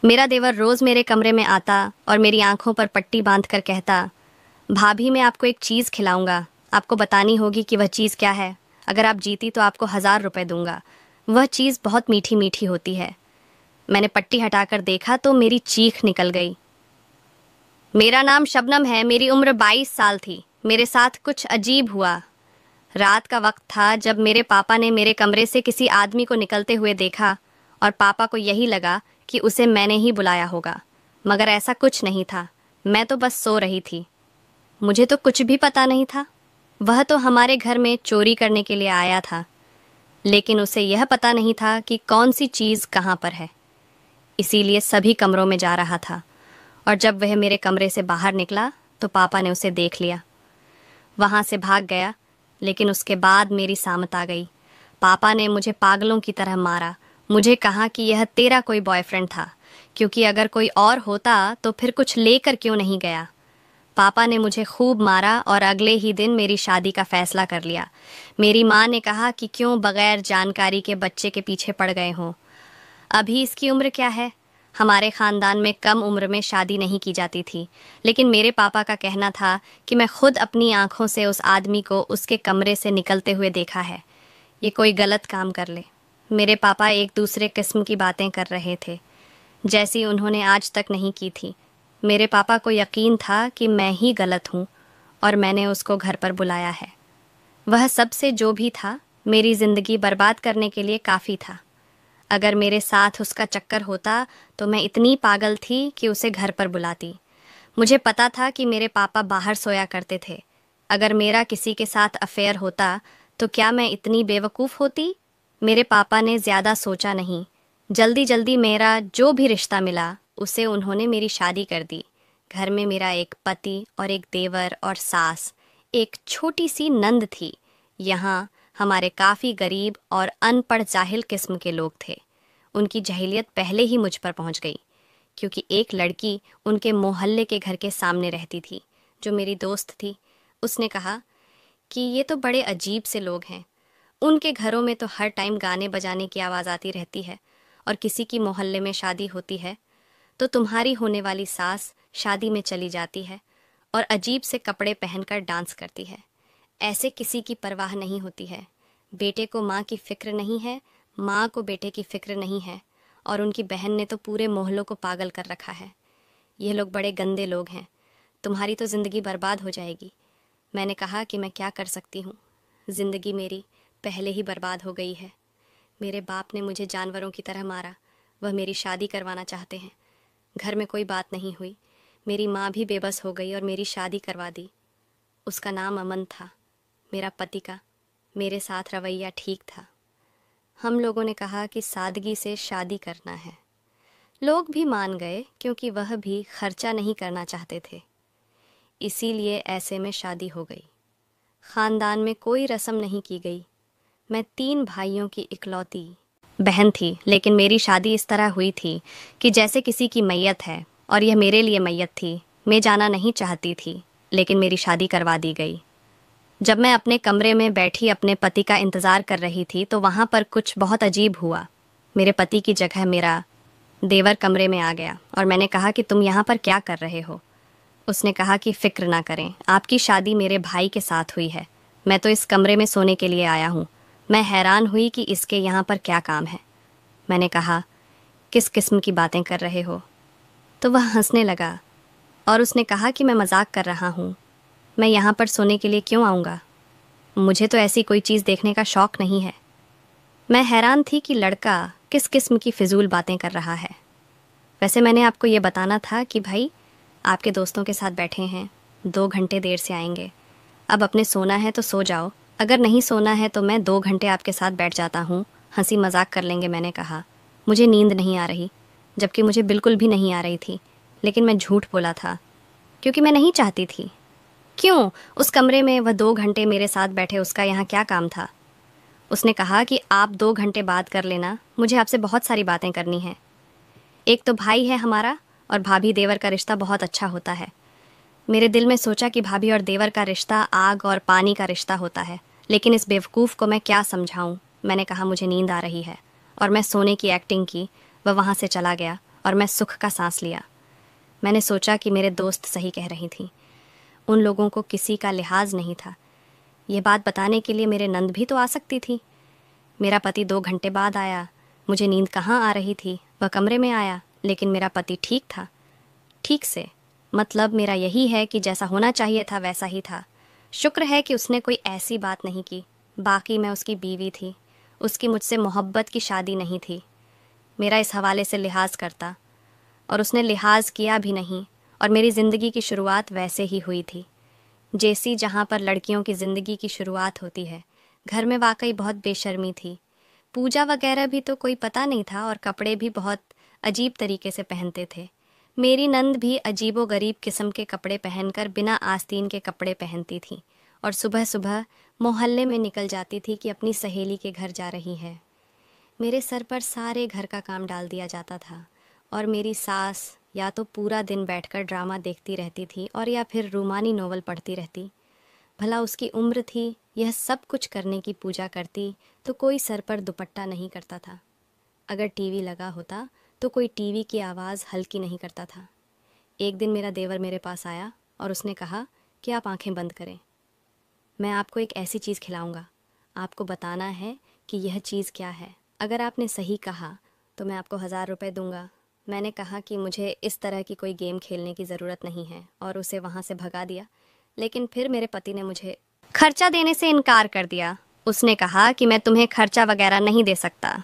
मेरा देवर रोज मेरे कमरे में आता और मेरी आंखों पर पट्टी बांधकर कहता, भाभी मैं आपको एक चीज़ खिलाऊंगा, आपको बतानी होगी कि वह चीज़ क्या है। अगर आप जीती तो आपको 1000 रुपए दूंगा। वह चीज़ बहुत मीठी मीठी होती है। मैंने पट्टी हटाकर देखा तो मेरी चीख निकल गई। मेरा नाम शबनम है, मेरी उम्र 22 साल थी। मेरे साथ कुछ अजीब हुआ। रात का वक्त था जब मेरे पापा ने मेरे कमरे से किसी आदमी को निकलते हुए देखा और पापा को यही लगा कि उसे मैंने ही बुलाया होगा, मगर ऐसा कुछ नहीं था। मैं तो बस सो रही थी। मुझे तो कुछ भी पता नहीं था। वह तो हमारे घर में चोरी करने के लिए आया था, लेकिन उसे यह पता नहीं था कि कौन सी चीज़ कहाँ पर है। इसीलिए सभी कमरों में जा रहा था, और जब वह मेरे कमरे से बाहर निकला तो पापा ने उसे देख लिया। वहाँ से भाग गया, लेकिन उसके बाद मेरी सामत आ गई। पापा ने मुझे पागलों की तरह मारा। मुझे कहा कि यह तेरा कोई बॉयफ्रेंड था, क्योंकि अगर कोई और होता तो फिर कुछ लेकर क्यों नहीं गया। पापा ने मुझे खूब मारा और अगले ही दिन मेरी शादी का फैसला कर लिया। मेरी माँ ने कहा कि क्यों बगैर जानकारी के बच्चे के पीछे पड़ गए हों। अभी इसकी उम्र क्या है? हमारे खानदान में कम उम्र में शादी नहीं की जाती थी, लेकिन मेरे पापा का कहना था कि मैं खुद अपनी आंखों से उस आदमी को उसके कमरे से निकलते हुए देखा है। ये कोई गलत काम कर ले। मेरे पापा एक दूसरे किस्म की बातें कर रहे थे, जैसी उन्होंने आज तक नहीं की थी। मेरे पापा को यकीन था कि मैं ही गलत हूँ और मैंने उसको घर पर बुलाया है। वह सबसे जो भी था मेरी ज़िंदगी बर्बाद करने के लिए काफ़ी था। अगर मेरे साथ उसका चक्कर होता तो मैं इतनी पागल थी कि उसे घर पर बुलाती। मुझे पता था कि मेरे पापा बाहर सोया करते थे। अगर मेरा किसी के साथ अफेयर होता तो क्या मैं इतनी बेवकूफ़ होती? मेरे पापा ने ज़्यादा सोचा नहीं। जल्दी जल्दी मेरा जो भी रिश्ता मिला उसे उन्होंने मेरी शादी कर दी। घर में मेरा एक पति और एक देवर और सास, एक छोटी सी नंद थी। यहाँ हमारे काफ़ी गरीब और अनपढ़ जाहिल किस्म के लोग थे। उनकी जहीलियत पहले ही मुझ पर पहुँच गई, क्योंकि एक लड़की उनके मोहल्ले के घर के सामने रहती थी, जो मेरी दोस्त थी। उसने कहा कि ये तो बड़े अजीब से लोग हैं। उनके घरों में तो हर टाइम गाने बजाने की आवाज़ आती रहती है, और किसी की मोहल्ले में शादी होती है तो तुम्हारी होने वाली सास शादी में चली जाती है और अजीब से कपड़े पहनकर डांस करती है। ऐसे किसी की परवाह नहीं होती है। बेटे को माँ की फिक्र नहीं है, माँ को बेटे की फिक्र नहीं है, और उनकी बहन ने तो पूरे मोहल्लों को पागल कर रखा है। ये लोग बड़े गंदे लोग हैं। तुम्हारी तो ज़िंदगी बर्बाद हो जाएगी। मैंने कहा कि मैं क्या कर सकती हूँ, ज़िंदगी मेरी पहले ही बर्बाद हो गई है। मेरे बाप ने मुझे जानवरों की तरह मारा। वह मेरी शादी करवाना चाहते हैं। घर में कोई बात नहीं हुई। मेरी माँ भी बेबस हो गई और मेरी शादी करवा दी। उसका नाम अमन था। मेरा पति का मेरे साथ रवैया ठीक था। हम लोगों ने कहा कि सादगी से शादी करना है। लोग भी मान गए, क्योंकि वह भी खर्चा नहीं करना चाहते थे। इसीलिए ऐसे में शादी हो गई। ख़ानदान में कोई रस्म नहीं की गई। मैं 3 भाइयों की इकलौती बहन थी, लेकिन मेरी शादी इस तरह हुई थी कि जैसे किसी की मैयत है, और यह मेरे लिए मैयत थी। मैं जाना नहीं चाहती थी, लेकिन मेरी शादी करवा दी गई। जब मैं अपने कमरे में बैठी अपने पति का इंतज़ार कर रही थी तो वहाँ पर कुछ बहुत अजीब हुआ। मेरे पति की जगह मेरा देवर कमरे में आ गया और मैंने कहा कि तुम यहाँ पर क्या कर रहे हो? उसने कहा कि फ़िक्र ना करें, आपकी शादी मेरे भाई के साथ हुई है। मैं तो इस कमरे में सोने के लिए आया हूँ। मैं हैरान हुई कि इसके यहाँ पर क्या काम है। मैंने कहा, किस किस्म की बातें कर रहे हो? तो वह हंसने लगा और उसने कहा कि मैं मजाक कर रहा हूँ। मैं यहाँ पर सोने के लिए क्यों आऊँगा? मुझे तो ऐसी कोई चीज़ देखने का शौक़ नहीं है। मैं हैरान थी कि लड़का किस किस्म की फ़िजूल बातें कर रहा है। वैसे मैंने आपको ये बताना था कि भाई, आपके दोस्तों के साथ बैठे हैं, 2 घंटे देर से आएंगे। अब अपने सोना है तो सो जाओ, अगर नहीं सोना है तो मैं 2 घंटे आपके साथ बैठ जाता हूँ, हंसी मजाक कर लेंगे। मैंने कहा, मुझे नींद नहीं आ रही, जबकि मुझे बिल्कुल भी नहीं आ रही थी, लेकिन मैं झूठ बोला था क्योंकि मैं नहीं चाहती थी। क्यों? उस कमरे में वह 2 घंटे मेरे साथ बैठे, उसका यहाँ क्या काम था? उसने कहा कि आप 2 घंटे बात कर लेना, मुझे आपसे बहुत सारी बातें करनी है। एक तो भाई है हमारा, और भाभी देवर का रिश्ता बहुत अच्छा होता है। मेरे दिल में सोचा कि भाभी और देवर का रिश्ता आग और पानी का रिश्ता होता है, लेकिन इस बेवकूफ़ को मैं क्या समझाऊं। मैंने कहा, मुझे नींद आ रही है, और मैं सोने की एक्टिंग की। वह वहाँ से चला गया और मैं सुख का सांस लिया। मैंने सोचा कि मेरे दोस्त सही कह रही थीं। उन लोगों को किसी का लिहाज नहीं था। ये बात बताने के लिए मेरे नंद भी तो आ सकती थी। मेरा पति 2 घंटे बाद आया। मुझे नींद कहाँ आ रही थी। वह कमरे में आया, लेकिन मेरा पति ठीक था। ठीक से मतलब मेरा यही है कि जैसा होना चाहिए था वैसा ही था। शुक्र है कि उसने कोई ऐसी बात नहीं की। बाकी मैं उसकी बीवी थी। उसकी मुझसे मोहब्बत की शादी नहीं थी। मेरा इस हवाले से लिहाज करता, और उसने लिहाज किया भी नहीं, और मेरी ज़िंदगी की शुरुआत वैसे ही हुई थी जैसी जहाँ पर लड़कियों की ज़िंदगी की शुरुआत होती है। घर में वाकई बहुत बेशर्मी थी। पूजा वगैरह भी तो कोई पता नहीं था, और कपड़े भी बहुत अजीब तरीके से पहनते थे। मेरी नंद भी अजीबो गरीब किस्म के कपड़े पहनकर बिना आस्तीन के कपड़े पहनती थी, और सुबह सुबह मोहल्ले में निकल जाती थी कि अपनी सहेली के घर जा रही है। मेरे सर पर सारे घर का काम डाल दिया जाता था, और मेरी सास या तो पूरा दिन बैठकर ड्रामा देखती रहती थी और या फिर रूमानी नोवेल पढ़ती रहती। भला उसकी उम्र थी यह सब कुछ करने की। पूजा करती तो कोई सर पर दुपट्टा नहीं करता था। अगर टीवी लगा होता तो कोई टीवी की आवाज़ हल्की नहीं करता था। एक दिन मेरा देवर मेरे पास आया और उसने कहा कि आप आंखें बंद करें। मैं आपको एक ऐसी चीज़ खिलाऊंगा। आपको बताना है कि यह चीज़ क्या है। अगर आपने सही कहा तो मैं आपको 1000 रुपये दूंगा। मैंने कहा कि मुझे इस तरह की कोई गेम खेलने की ज़रूरत नहीं है, और उसे वहाँ से भगा दिया। लेकिन फिर मेरे पति ने मुझे खर्चा देने से इनकार कर दिया। उसने कहा कि मैं तुम्हें खर्चा वगैरह नहीं दे सकता।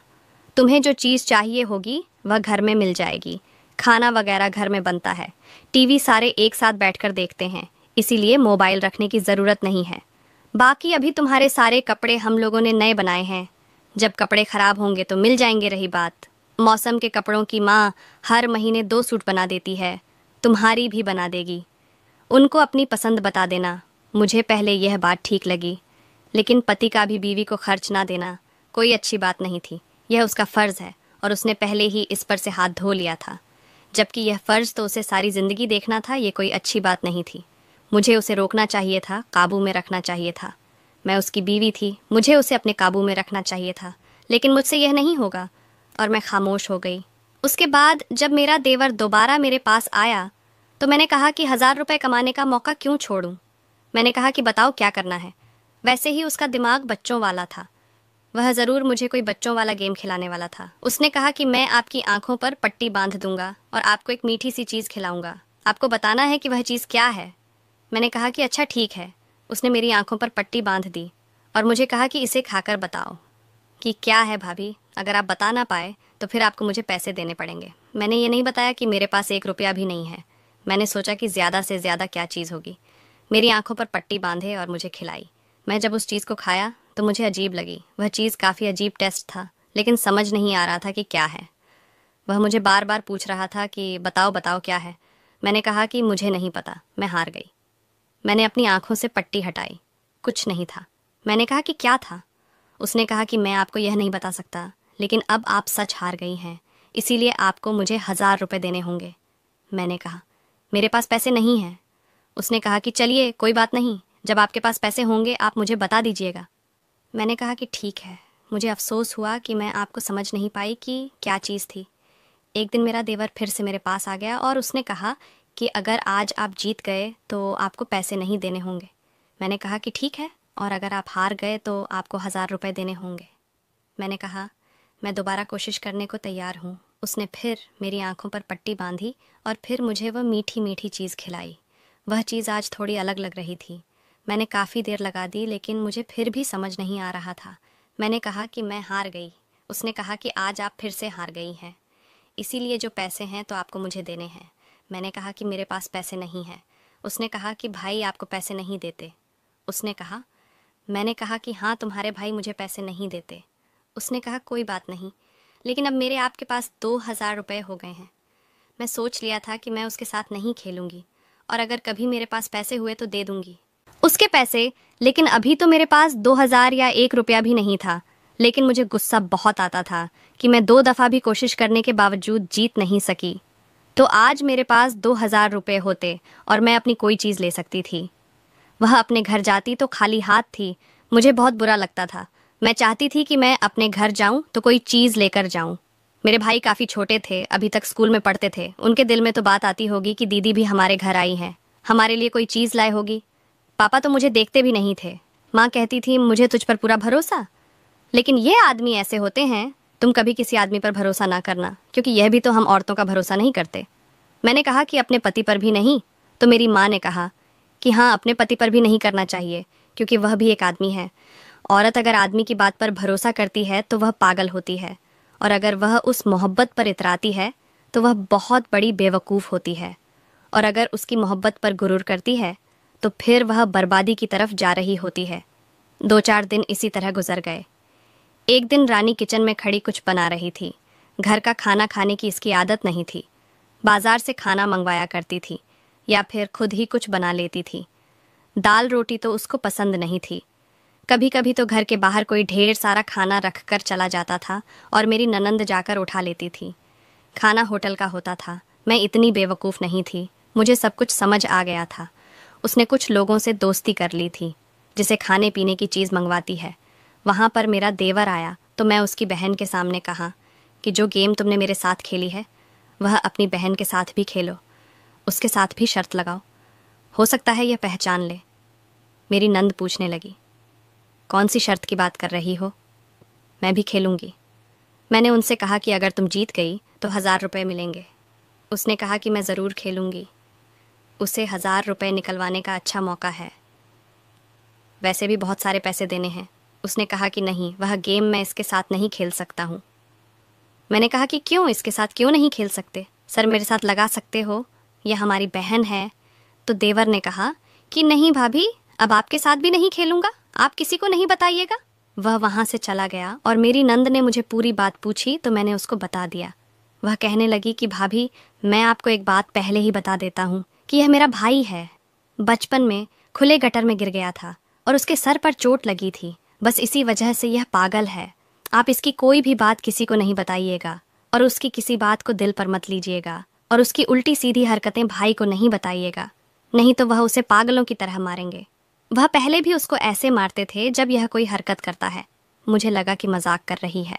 तुम्हें जो चीज़ चाहिए होगी वह घर में मिल जाएगी। खाना वगैरह घर में बनता है। टीवी सारे एक साथ बैठकर देखते हैं, इसीलिए मोबाइल रखने की ज़रूरत नहीं है। बाकी अभी तुम्हारे सारे कपड़े हम लोगों ने नए बनाए हैं। जब कपड़े ख़राब होंगे तो मिल जाएंगे। रही बात मौसम के कपड़ों की, माँ हर महीने 2 सूट बना देती है। तुम्हारी भी बना देगी। उनको अपनी पसंद बता देना। मुझे पहले यह बात ठीक लगी, लेकिन पति का भी बीवी को खर्च ना देना कोई अच्छी बात नहीं थी। यह उसका फ़र्ज़ है, और उसने पहले ही इस पर से हाथ धो लिया था। जबकि यह फ़र्ज़ तो उसे सारी ज़िंदगी देखना था। ये कोई अच्छी बात नहीं थी। मुझे उसे रोकना चाहिए था, काबू में रखना चाहिए था। मैं उसकी बीवी थी, मुझे उसे अपने काबू में रखना चाहिए था। लेकिन मुझसे यह नहीं होगा, और मैं खामोश हो गई। उसके बाद जब मेरा देवर दोबारा मेरे पास आया तो मैंने कहा कि 1000 रुपये कमाने का मौका क्यों छोड़ूं। मैंने कहा कि बताओ क्या करना है। वैसे ही उसका दिमाग बच्चों वाला था। वह ज़रूर मुझे कोई बच्चों वाला गेम खिलाने वाला था। उसने कहा कि मैं आपकी आंखों पर पट्टी बांध दूंगा और आपको एक मीठी सी चीज़ खिलाऊंगा। आपको बताना है कि वह चीज़ क्या है। मैंने कहा कि अच्छा ठीक है। उसने मेरी आंखों पर पट्टी बांध दी और मुझे कहा कि इसे खाकर बताओ कि क्या है भाभी। अगर आप बता ना पाए तो फिर आपको मुझे पैसे देने पड़ेंगे। मैंने ये नहीं बताया कि मेरे पास 1 रुपया भी नहीं है। मैंने सोचा कि ज़्यादा से ज़्यादा क्या चीज़ होगी। मेरी आंखों पर पट्टी बांधे और मुझे खिलाई। मैं जब उस चीज़ को खाया तो मुझे अजीब लगी। वह चीज़ काफ़ी अजीब टेस्ट था, लेकिन समझ नहीं आ रहा था कि क्या है। वह मुझे बार बार पूछ रहा था कि बताओ बताओ क्या है। मैंने कहा कि मुझे नहीं पता, मैं हार गई। मैंने अपनी आंखों से पट्टी हटाई, कुछ नहीं था। मैंने कहा कि क्या था। उसने कहा कि मैं आपको यह नहीं बता सकता, लेकिन अब आप सच हार गई हैं, इसीलिए आपको मुझे 1000 रुपये देने होंगे। मैंने कहा मेरे पास पैसे नहीं हैं। उसने कहा कि चलिए कोई बात नहीं, जब आपके पास पैसे होंगे आप मुझे बता दीजिएगा। मैंने कहा कि ठीक है। मुझे अफसोस हुआ कि मैं आपको समझ नहीं पाई कि क्या चीज़ थी। एक दिन मेरा देवर फिर से मेरे पास आ गया और उसने कहा कि अगर आज आप जीत गए तो आपको पैसे नहीं देने होंगे। मैंने कहा कि ठीक है, और अगर आप हार गए तो आपको 1000 रुपये देने होंगे। मैंने कहा मैं दोबारा कोशिश करने को तैयार हूँ। उसने फिर मेरी आंखों पर पट्टी बांधी और फिर मुझे वह मीठी मीठी चीज़ खिलाई। वह चीज़ आज थोड़ी अलग लग रही थी। मैंने काफ़ी देर लगा दी, लेकिन मुझे फिर भी समझ नहीं आ रहा था। मैंने कहा कि मैं हार गई। उसने कहा कि आज आप फिर से हार गई हैं, इसीलिए जो पैसे हैं तो आपको मुझे देने हैं। मैंने कहा कि मेरे पास पैसे नहीं हैं। उसने कहा कि भाई आपको पैसे नहीं देते। उसने कहा मैंने कहा कि हाँ, तुम्हारे भाई मुझे पैसे नहीं देते। उसने कहा कोई बात नहीं, लेकिन अब मेरे आपके पास 2000 रुपये हो गए हैं। मैं सोच लिया था कि मैं उसके साथ नहीं खेलूंगी, और अगर कभी मेरे पास पैसे हुए तो दे दूंगी उसके पैसे। लेकिन अभी तो मेरे पास 2000 या 1 रुपया भी नहीं था। लेकिन मुझे गुस्सा बहुत आता था कि मैं 2 दफ़ा भी कोशिश करने के बावजूद जीत नहीं सकी। तो आज मेरे पास 2000 रुपये होते और मैं अपनी कोई चीज़ ले सकती थी। वह अपने घर जाती तो खाली हाथ थी। मुझे बहुत बुरा लगता था। मैं चाहती थी कि मैं अपने घर जाऊं तो कोई चीज़ लेकर जाऊं। मेरे भाई काफ़ी छोटे थे, अभी तक स्कूल में पढ़ते थे। उनके दिल में तो बात आती होगी कि दीदी भी हमारे घर आई है, हमारे लिए कोई चीज़ लाए होगी। पापा तो मुझे देखते भी नहीं थे। माँ कहती थी मुझे तुझ पर पूरा भरोसा, लेकिन ये आदमी ऐसे होते हैं। तुम कभी किसी आदमी पर भरोसा ना करना, क्योंकि यह भी तो हम औरतों का भरोसा नहीं करते। मैंने कहा कि अपने पति पर भी नहीं। तो मेरी माँ ने कहा कि हाँ, अपने पति पर भी नहीं करना चाहिए, क्योंकि वह भी एक आदमी है। औरत अगर आदमी की बात पर भरोसा करती है तो वह पागल होती है, और अगर वह उस मोहब्बत पर इतराती है तो वह बहुत बड़ी बेवकूफ़ होती है, और अगर उसकी मोहब्बत पर गुरूर करती है तो फिर वह बर्बादी की तरफ जा रही होती है। 2-4 दिन इसी तरह गुजर गए। एक दिन रानी किचन में खड़ी कुछ बना रही थी। घर का खाना खाने की इसकी आदत नहीं थी। बाजार से खाना मंगवाया करती थी या फिर खुद ही कुछ बना लेती थी। दाल रोटी तो उसको पसंद नहीं थी। कभी कभी तो घर के बाहर कोई ढेर सारा खाना रख कर चला जाता था और मेरी ननंद जाकर उठा लेती थी। खाना होटल का होता था। मैं इतनी बेवकूफ़ नहीं थी, मुझे सब कुछ समझ आ गया था। उसने कुछ लोगों से दोस्ती कर ली थी जिसे खाने पीने की चीज़ मंगवाती है। वहाँ पर मेरा देवर आया तो मैं उसकी बहन के सामने कहा कि जो गेम तुमने मेरे साथ खेली है वह अपनी बहन के साथ भी खेलो, उसके साथ भी शर्त लगाओ, हो सकता है यह पहचान ले। मेरी नंद पूछने लगी, कौन सी शर्त की बात कर रही हो? मैं भी खेलूंगी। मैंने उनसे कहा कि अगर तुम जीत गई तो 1000 रुपये मिलेंगे। उसने कहा कि मैं ज़रूर खेलूंगी, उसे 1000 रुपये निकलवाने का अच्छा मौका है, वैसे भी बहुत सारे पैसे देने हैं। उसने कहा कि नहीं, वह गेम मैं इसके साथ नहीं खेल सकता हूँ। मैंने कहा कि क्यों, इसके साथ क्यों नहीं खेल सकते? सर मेरे साथ लगा सकते हो, यह हमारी बहन है। तो देवर ने कहा कि नहीं भाभी, अब आपके साथ भी नहीं खेलूंगा, आप किसी को नहीं बताइएगा। वह वहाँ से चला गया और मेरी नंद ने मुझे पूरी बात पूछी तो मैंने उसको बता दिया। वह कहने लगी कि भाभी, मैं आपको एक बात पहले ही बता देता हूँ कि यह मेरा भाई है। बचपन में खुले गटर में गिर गया था और उसके सर पर चोट लगी थी, बस इसी वजह से यह पागल है। आप इसकी कोई भी बात किसी को नहीं बताइएगा और उसकी किसी बात को दिल पर मत लीजिएगा, और उसकी उल्टी सीधी हरकतें भाई को नहीं बताइएगा, नहीं तो वह उसे पागलों की तरह मारेंगे। वह पहले भी उसको ऐसे मारते थे जब यह कोई हरकत करता है। मुझे लगा कि मजाक कर रही है।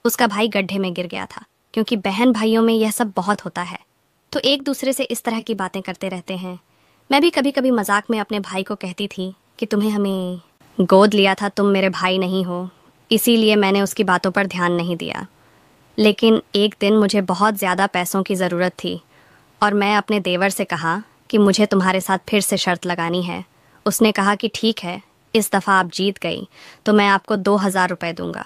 उसका भाई गड्ढे में गिर गया था, क्योंकि बहन भाइयों में यह सब बहुत होता है, तो एक दूसरे से इस तरह की बातें करते रहते हैं। मैं भी कभी कभी मजाक में अपने भाई को कहती थी कि तुम्हें हमें गोद लिया था, तुम मेरे भाई नहीं हो, इसीलिए मैंने उसकी बातों पर ध्यान नहीं दिया। लेकिन एक दिन मुझे बहुत ज़्यादा पैसों की ज़रूरत थी और मैं अपने देवर से कहा कि मुझे तुम्हारे साथ फिर से शर्त लगानी है। उसने कहा कि ठीक है, इस दफ़ा आप जीत गई तो मैं आपको 2000 रुपये दूंगा।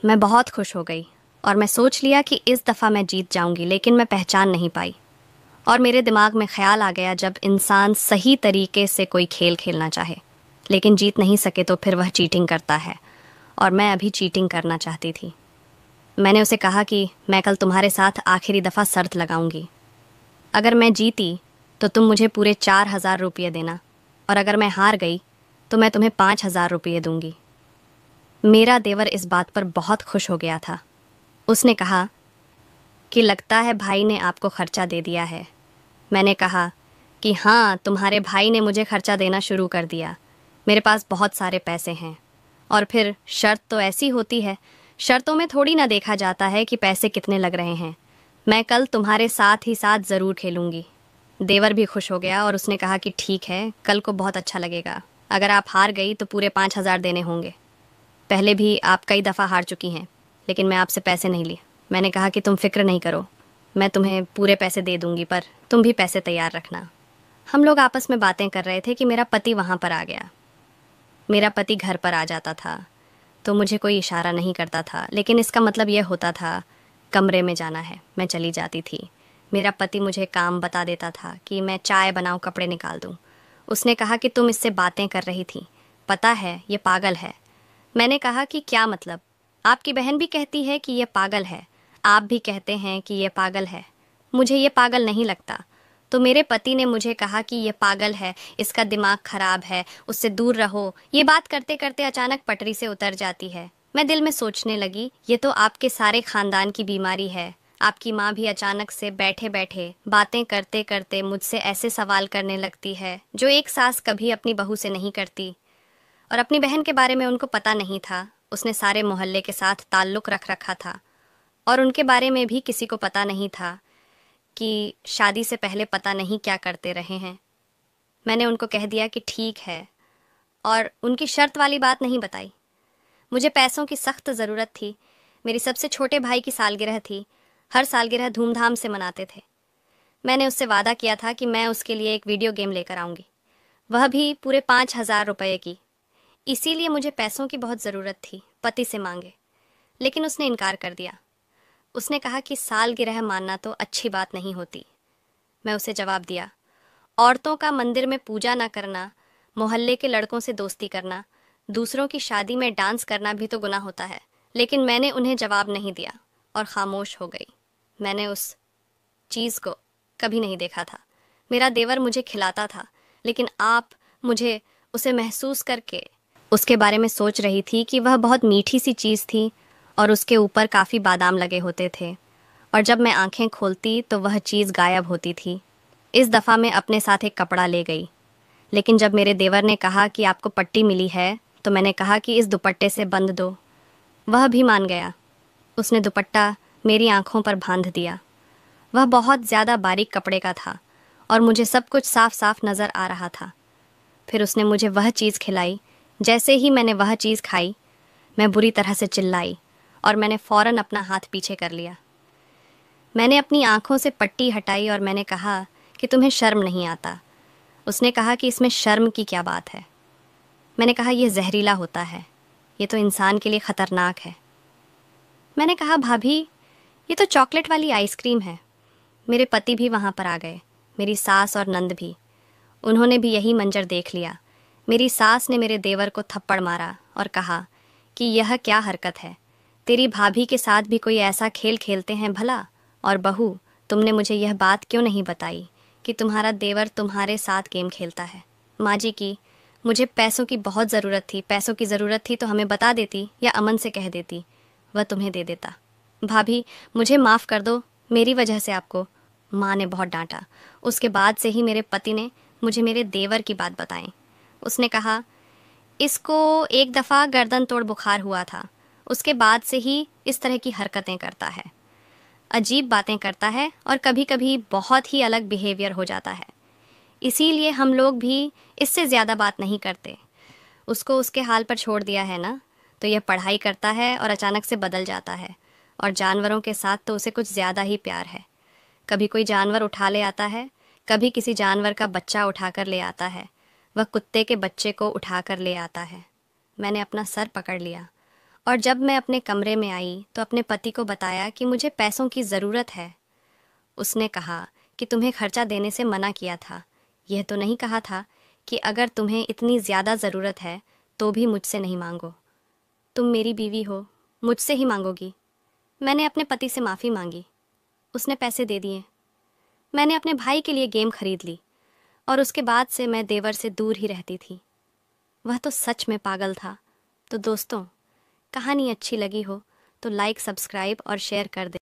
मैं बहुत खुश हो गई और मैं सोच लिया कि इस दफ़ा मैं जीत जाऊंगी, लेकिन मैं पहचान नहीं पाई। और मेरे दिमाग में ख्याल आ गया, जब इंसान सही तरीके से कोई खेल खेलना चाहे लेकिन जीत नहीं सके तो फिर वह चीटिंग करता है, और मैं अभी चीटिंग करना चाहती थी। मैंने उसे कहा कि मैं कल तुम्हारे साथ आखिरी दफ़ा शर्त लगाऊंगी। अगर मैं जीती तो तुम मुझे पूरे 4000 रुपये देना, और अगर मैं हार गई तो मैं तुम्हें 5000 रुपये दूंगी। मेरा देवर इस बात पर बहुत खुश हो गया था। उसने कहा कि लगता है भाई ने आपको खर्चा दे दिया है। मैंने कहा कि हाँ, तुम्हारे भाई ने मुझे खर्चा देना शुरू कर दिया, मेरे पास बहुत सारे पैसे हैं। और फिर शर्त तो ऐसी होती है, शर्तों में थोड़ी ना देखा जाता है कि पैसे कितने लग रहे हैं। मैं कल तुम्हारे साथ ही साथ ज़रूर खेलूंगी। देवर भी खुश हो गया और उसने कहा कि ठीक है, कल को बहुत अच्छा लगेगा। अगर आप हार गई तो पूरे 5000 देने होंगे। पहले भी आप कई दफ़ा हार चुकी हैं, लेकिन मैं आपसे पैसे नहीं लिए। मैंने कहा कि तुम फिक्र नहीं करो, मैं तुम्हें पूरे पैसे दे दूंगी, पर तुम भी पैसे तैयार रखना। हम लोग आपस में बातें कर रहे थे कि मेरा पति वहाँ पर आ गया। मेरा पति घर पर आ जाता था तो मुझे कोई इशारा नहीं करता था, लेकिन इसका मतलब यह होता था कमरे में जाना है, मैं चली जाती थी। मेरा पति मुझे काम बता देता था कि मैं चाय बनाऊं, कपड़े निकाल दूं। उसने कहा कि तुम इससे बातें कर रही थी, पता है ये पागल है। मैंने कहा कि क्या मतलब? आपकी बहन भी कहती है कि ये पागल है, आप भी कहते हैं कि ये पागल है, मुझे ये पागल नहीं लगता। तो मेरे पति ने मुझे कहा कि ये पागल है, इसका दिमाग खराब है, उससे दूर रहो। ये बात करते करते अचानक पटरी से उतर जाती है। मैं दिल में सोचने लगी, ये तो आपके सारे खानदान की बीमारी है। आपकी माँ भी अचानक से बैठे बैठे बातें करते करते मुझसे ऐसे सवाल करने लगती है जो एक सास कभी अपनी बहू से नहीं करती। और अपनी बहन के बारे में उनको पता नहीं था, उसने सारे मोहल्ले के साथ ताल्लुक रख रखा था। और उनके बारे में भी किसी को पता नहीं था कि शादी से पहले पता नहीं क्या करते रहे हैं। मैंने उनको कह दिया कि ठीक है, और उनकी शर्त वाली बात नहीं बताई। मुझे पैसों की सख्त ज़रूरत थी। मेरी सबसे छोटे भाई की सालगिरह थी। हर सालगिरह धूमधाम से मनाते थे। मैंने उससे वादा किया था कि मैं उसके लिए एक वीडियो गेम लेकर आऊँगी, वह भी पूरे 5,000 रुपये की। इसीलिए मुझे पैसों की बहुत ज़रूरत थी, पति से मांगे। लेकिन उसने इनकार कर दिया। उसने कहा कि सालगिरह मानना तो अच्छी बात नहीं होती। मैं उसे जवाब दिया, औरतों का मंदिर में पूजा ना करना, मोहल्ले के लड़कों से दोस्ती करना, दूसरों की शादी में डांस करना भी तो गुनाह होता है। लेकिन मैंने उन्हें जवाब नहीं दिया और खामोश हो गई। मैंने उस चीज़ को कभी नहीं देखा था। मेरा देवर मुझे खिलाता था, लेकिन आप मुझे उसे महसूस करके उसके बारे में सोच रही थी कि वह बहुत मीठी सी चीज़ थी और उसके ऊपर काफ़ी बादाम लगे होते थे, और जब मैं आंखें खोलती तो वह चीज़ गायब होती थी। इस दफ़ा मैं अपने साथ एक कपड़ा ले गई, लेकिन जब मेरे देवर ने कहा कि आपको पट्टी मिली है, तो मैंने कहा कि इस दुपट्टे से बंध दो। वह भी मान गया। उसने दुपट्टा मेरी आंखों पर बांध दिया। वह बहुत ज़्यादा बारीक कपड़े का था और मुझे सब कुछ साफ साफ नज़र आ रहा था। फिर उसने मुझे वह चीज़ खिलाई। जैसे ही मैंने वह चीज़ खाई, मैं बुरी तरह से चिल्लाई और मैंने फ़ौरन अपना हाथ पीछे कर लिया। मैंने अपनी आंखों से पट्टी हटाई और मैंने कहा कि तुम्हें शर्म नहीं आता। उसने कहा कि इसमें शर्म की क्या बात है। मैंने कहा यह जहरीला होता है, ये तो इंसान के लिए ख़तरनाक है। मैंने कहा भाभी, ये तो चॉकलेट वाली आइसक्रीम है। मेरे पति भी वहाँ पर आ गए, मेरी सास और नंद भी। उन्होंने भी यही मंजर देख लिया। मेरी सास ने मेरे देवर को थप्पड़ मारा और कहा कि यह क्या हरकत है, तेरी भाभी के साथ भी कोई ऐसा खेल खेलते हैं भला? और बहू, तुमने मुझे यह बात क्यों नहीं बताई कि तुम्हारा देवर तुम्हारे साथ गेम खेलता है? माँ जी की मुझे पैसों की बहुत ज़रूरत थी। पैसों की ज़रूरत थी तो हमें बता देती या अमन से कह देती, वह तुम्हें दे देता। भाभी, मुझे माफ़ कर दो, मेरी वजह से आपको माँ ने बहुत डांटा। उसके बाद से ही मेरे पति ने मुझे मेरे देवर की बात बताई। उसने कहा, इसको एक दफ़ा गर्दन तोड़ बुखार हुआ था, उसके बाद से ही इस तरह की हरकतें करता है, अजीब बातें करता है और कभी कभी बहुत ही अलग बिहेवियर हो जाता है। इसीलिए हम लोग भी इससे ज़्यादा बात नहीं करते। उसको उसके हाल पर छोड़ दिया है ना, तो यह पढ़ाई करता है और अचानक से बदल जाता है। और जानवरों के साथ तो उसे कुछ ज़्यादा ही प्यार है। कभी कोई जानवर उठा ले आता है, कभी किसी जानवर का बच्चा उठाकर ले आता है। वह कुत्ते के बच्चे को उठाकर ले आता है। मैंने अपना सर पकड़ लिया और जब मैं अपने कमरे में आई तो अपने पति को बताया कि मुझे पैसों की ज़रूरत है। उसने कहा कि तुम्हें खर्चा देने से मना किया था, यह तो नहीं कहा था कि अगर तुम्हें इतनी ज़्यादा ज़रूरत है तो भी मुझसे नहीं मांगो। तुम मेरी बीवी हो, मुझसे ही मांगोगी। मैंने अपने पति से माफ़ी मांगी, उसने पैसे दे दिए। मैंने अपने भाई के लिए गेम खरीद ली और उसके बाद से मैं देवर से दूर ही रहती थी। वह तो सच में पागल था। तो दोस्तों, कहानी अच्छी लगी हो तो लाइक, सब्सक्राइब और शेयर कर दें।